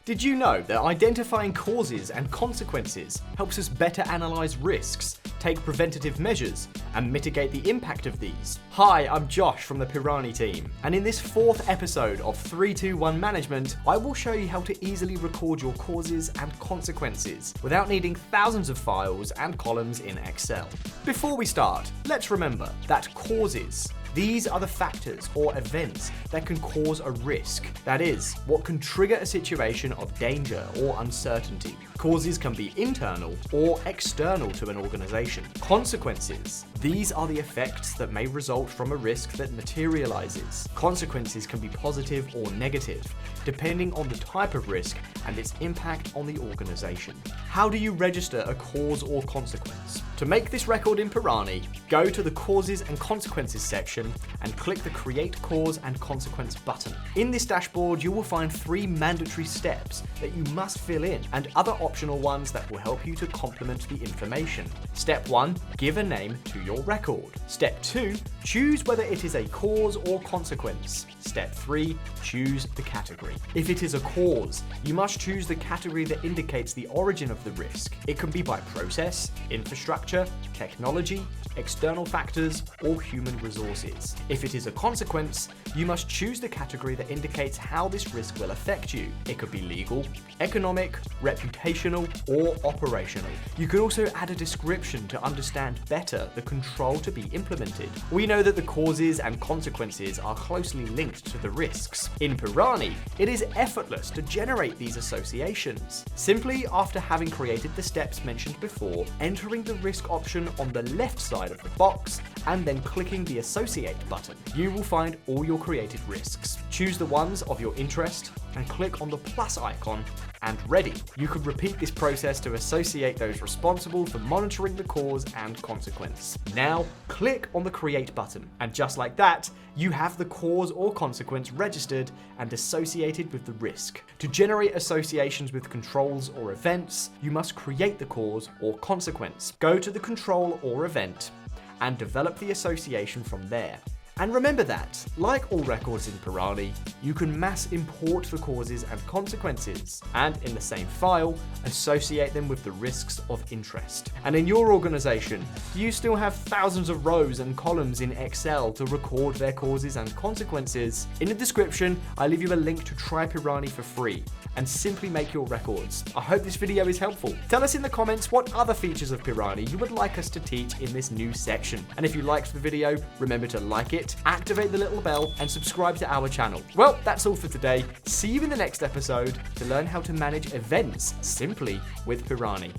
Did you know that identifying causes and consequences helps us better analyze risks, take preventative measures, and mitigate the impact of these? Hi, I'm Josh from the Pirani team, and in this fourth episode of 3-2-1 Management, I will show you how to easily record your causes and consequences without needing thousands of files and columns in Excel. Before we start, let's remember that causes, these are the factors or events that can cause a risk. That is, what can trigger a situation of danger or uncertainty. Causes can be internal or external to an organization. Consequences, these are the effects that may result from a risk that materializes. Consequences can be positive or negative, depending on the type of risk and its impact on the organization. How do you register a cause or consequence? To make this record in Pirani, go to the Causes and Consequences section and click the Create Cause and Consequence button. In this dashboard, you will find 3 mandatory steps that you must fill in and other optional ones that will help you to complement the information. Step 1, give a name to your record. Step 2, choose whether it is a cause or consequence. Step 3, choose the category. If it is a cause, you must choose the category that indicates the origin of the risk. It can be by process, infrastructure, technology, external factors, or human resources. If it is a consequence, you must choose the category that indicates how this risk will affect you. It could be legal, economic, reputational, or operational. You could also add a description to understand better the control to be implemented. We know that the causes and consequences are closely linked to the risks. In Pirani, it is effortless to generate these associations. Simply after having created the steps mentioned before, entering the risk option on the left side of the box, and then clicking the Associate button, you will find all your created risks. Choose the ones of your interest and click on the plus icon and ready. You could repeat this process to associate those responsible for monitoring the cause and consequence. Now, click on the Create button, and just like that, you have the cause or consequence registered and associated with the risk. To generate associations with controls or events, you must create the cause or consequence. Go to the control or event and develop the association from there. And remember that, like all records in Pirani, you can mass import the causes and consequences, and in the same file, associate them with the risks of interest. And in your organization, do you still have thousands of rows and columns in Excel to record their causes and consequences? In the description, I leave you a link to try Pirani for free and simply make your records. I hope this video is helpful. Tell us in the comments what other features of Pirani you would like us to teach in this new section. And if you liked the video, remember to like it, activate the little bell, and subscribe to our channel. Well, that's all for today. See you in the next episode to learn how to manage events simply with Pirani.